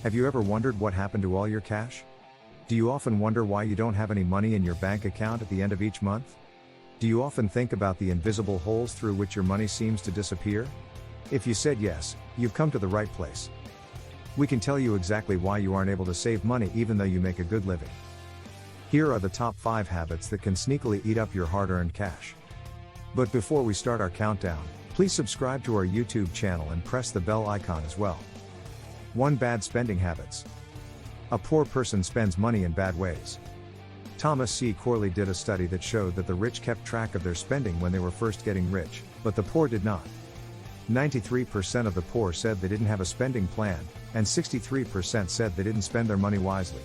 Have you ever wondered what happened to all your cash? Do you often wonder why you don't have any money in your bank account at the end of each month? Do you often think about the invisible holes through which your money seems to disappear? If you said yes, you've come to the right place. We can tell you exactly why you aren't able to save money even though you make a good living. Here are the top 5 habits that can sneakily eat up your hard-earned cash. But before we start our countdown, please subscribe to our YouTube channel and press the bell icon as well. 1. Bad spending habits. A poor person spends money in bad ways. Thomas C. Corley did a study that showed that the rich kept track of their spending when they were first getting rich, but the poor did not. 93% of the poor said they didn't have a spending plan, and 63% said they didn't spend their money wisely.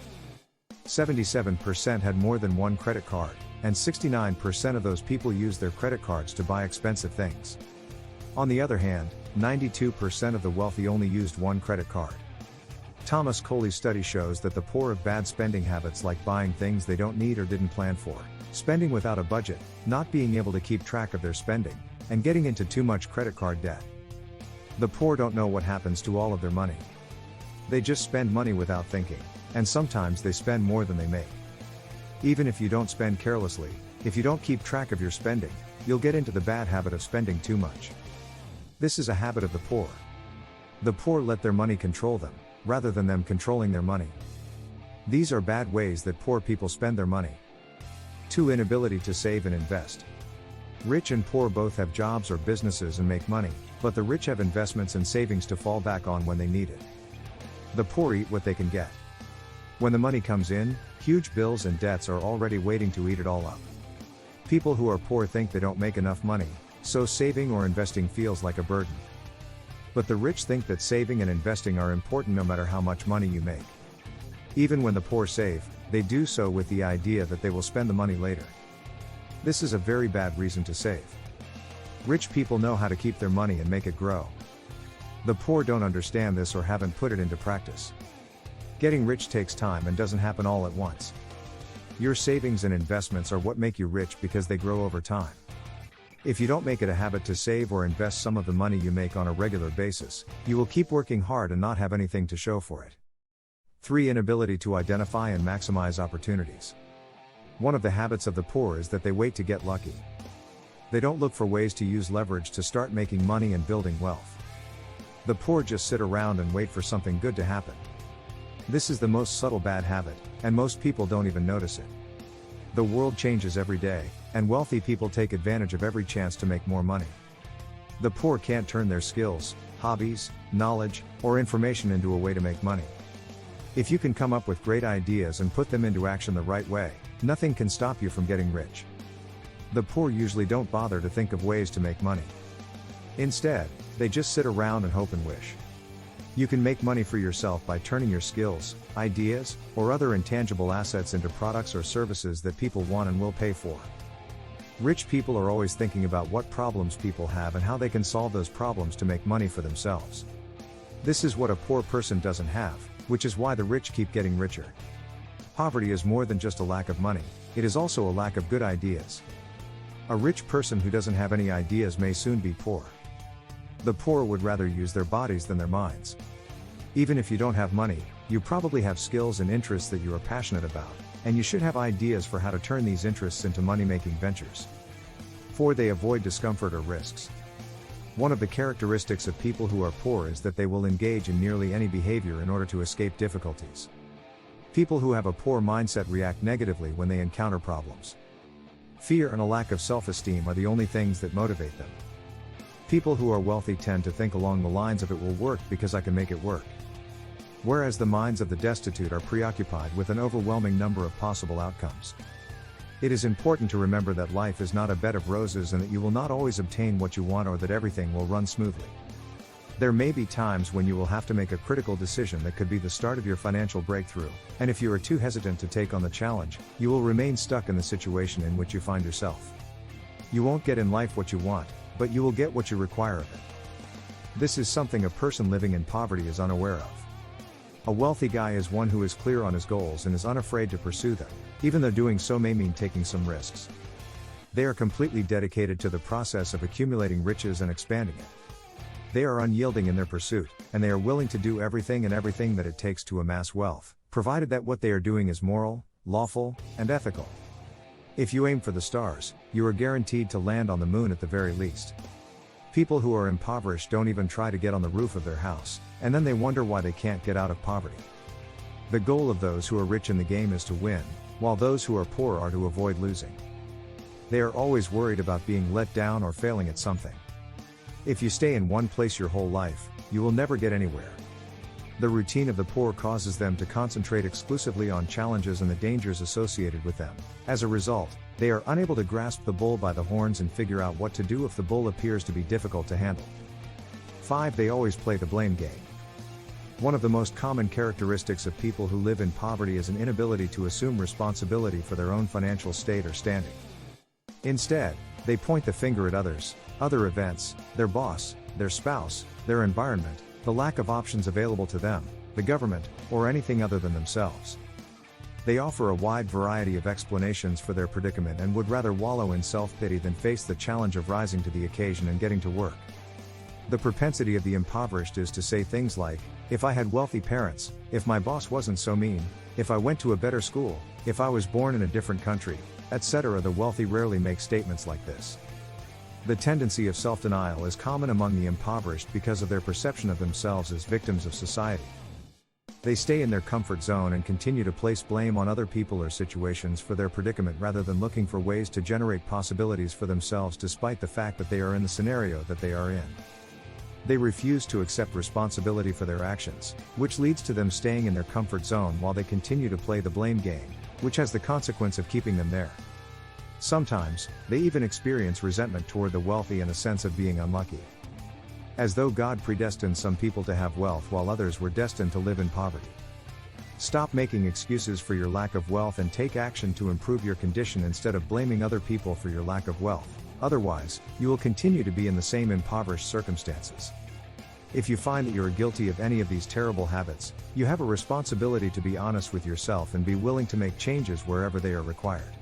77% had more than one credit card, and 69% of those people used their credit cards to buy expensive things. On the other hand, 92% of the wealthy only used one credit card. Thomas Corley's study shows that the poor have bad spending habits like buying things they don't need or didn't plan for, spending without a budget, not being able to keep track of their spending, and getting into too much credit card debt. The poor don't know what happens to all of their money. They just spend money without thinking, and sometimes they spend more than they make. Even if you don't spend carelessly, if you don't keep track of your spending, you'll get into the bad habit of spending too much. This is a habit of the poor. The poor let their money control them, rather than them controlling their money. These are bad ways that poor people spend their money. 2. Inability to save and invest. Rich and poor both have jobs or businesses and make money, but the rich have investments and savings to fall back on when they need it. The poor eat what they can get. When the money comes in, huge bills and debts are already waiting to eat it all up. People who are poor think they don't make enough money, so saving or investing feels like a burden. But the rich think that saving and investing are important no matter how much money you make. Even when the poor save, they do so with the idea that they will spend the money later. This is a very bad reason to save. Rich people know how to keep their money and make it grow. The poor don't understand this or haven't put it into practice. Getting rich takes time and doesn't happen all at once. Your savings and investments are what make you rich because they grow over time. If you don't make it a habit to save or invest some of the money you make on a regular basis, you will keep working hard and not have anything to show for it. 3. Inability to identify and maximize opportunities. One of the habits of the poor is that they wait to get lucky. They don't look for ways to use leverage to start making money and building wealth. The poor just sit around and wait for something good to happen. This is the most subtle bad habit, and most people don't even notice it. The world changes every day, and wealthy people take advantage of every chance to make more money. The poor can't turn their skills, hobbies, knowledge, or information into a way to make money. If you can come up with great ideas and put them into action the right way, nothing can stop you from getting rich. The poor usually don't bother to think of ways to make money. Instead, they just sit around and hope and wish. You can make money for yourself by turning your skills, ideas, or other intangible assets into products or services that people want and will pay for. Rich people are always thinking about what problems people have and how they can solve those problems to make money for themselves. This is what a poor person doesn't have, which is why the rich keep getting richer. Poverty is more than just a lack of money, it is also a lack of good ideas. A rich person who doesn't have any ideas may soon be poor. The poor would rather use their bodies than their minds. Even if you don't have money, you probably have skills and interests that you are passionate about, and you should have ideas for how to turn these interests into money-making ventures. 4. They avoid discomfort or risks. One of the characteristics of people who are poor is that they will engage in nearly any behavior in order to escape difficulties. People who have a poor mindset react negatively when they encounter problems. Fear and a lack of self-esteem are the only things that motivate them. People who are wealthy tend to think along the lines of "it will work because I can make it work." Whereas the minds of the destitute are preoccupied with an overwhelming number of possible outcomes. It is important to remember that life is not a bed of roses and that you will not always obtain what you want or that everything will run smoothly. There may be times when you will have to make a critical decision that could be the start of your financial breakthrough, and if you are too hesitant to take on the challenge, you will remain stuck in the situation in which you find yourself. You won't get in life what you want, but you will get what you require of it. This is something a person living in poverty is unaware of. A wealthy guy is one who is clear on his goals and is unafraid to pursue them, even though doing so may mean taking some risks. They are completely dedicated to the process of accumulating riches and expanding it. They are unyielding in their pursuit, and they are willing to do everything that it takes to amass wealth, provided that what they are doing is moral, lawful, and ethical. If you aim for the stars, you are guaranteed to land on the moon at the very least. People who are impoverished don't even try to get on the roof of their house, and then they wonder why they can't get out of poverty. The goal of those who are rich in the game is to win, while those who are poor are to avoid losing. They are always worried about being let down or failing at something. If you stay in one place your whole life, you will never get anywhere. The routine of the poor causes them to concentrate exclusively on challenges and the dangers associated with them. As a result, they are unable to grasp the bull by the horns and figure out what to do if the bull appears to be difficult to handle. 5. They always play the blame game. One of the most common characteristics of people who live in poverty is an inability to assume responsibility for their own financial state or standing. Instead, they point the finger at others, other events, their boss, their spouse, their environment, the lack of options available to them, the government, or anything other than themselves. They offer a wide variety of explanations for their predicament and would rather wallow in self-pity than face the challenge of rising to the occasion and getting to work. The propensity of the impoverished is to say things like, "If I had wealthy parents, if my boss wasn't so mean, if I went to a better school, if I was born in a different country," etc. The wealthy rarely make statements like this. The tendency of self-denial is common among the impoverished because of their perception of themselves as victims of society. They stay in their comfort zone and continue to place blame on other people or situations for their predicament rather than looking for ways to generate possibilities for themselves despite the fact that they are in the scenario that they are in. They refuse to accept responsibility for their actions, which leads to them staying in their comfort zone while they continue to play the blame game, which has the consequence of keeping them there. Sometimes, they even experience resentment toward the wealthy and a sense of being unlucky. As though God predestined some people to have wealth while others were destined to live in poverty. Stop making excuses for your lack of wealth and take action to improve your condition instead of blaming other people for your lack of wealth. Otherwise, you will continue to be in the same impoverished circumstances. If you find that you are guilty of any of these terrible habits, you have a responsibility to be honest with yourself and be willing to make changes wherever they are required.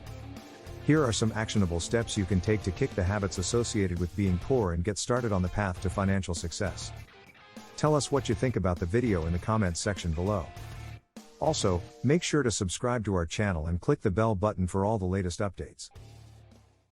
Here are some actionable steps you can take to kick the habits associated with being poor and get started on the path to financial success. Tell us what you think about the video in the comments section below. Also, make sure to subscribe to our channel and click the bell button for all the latest updates.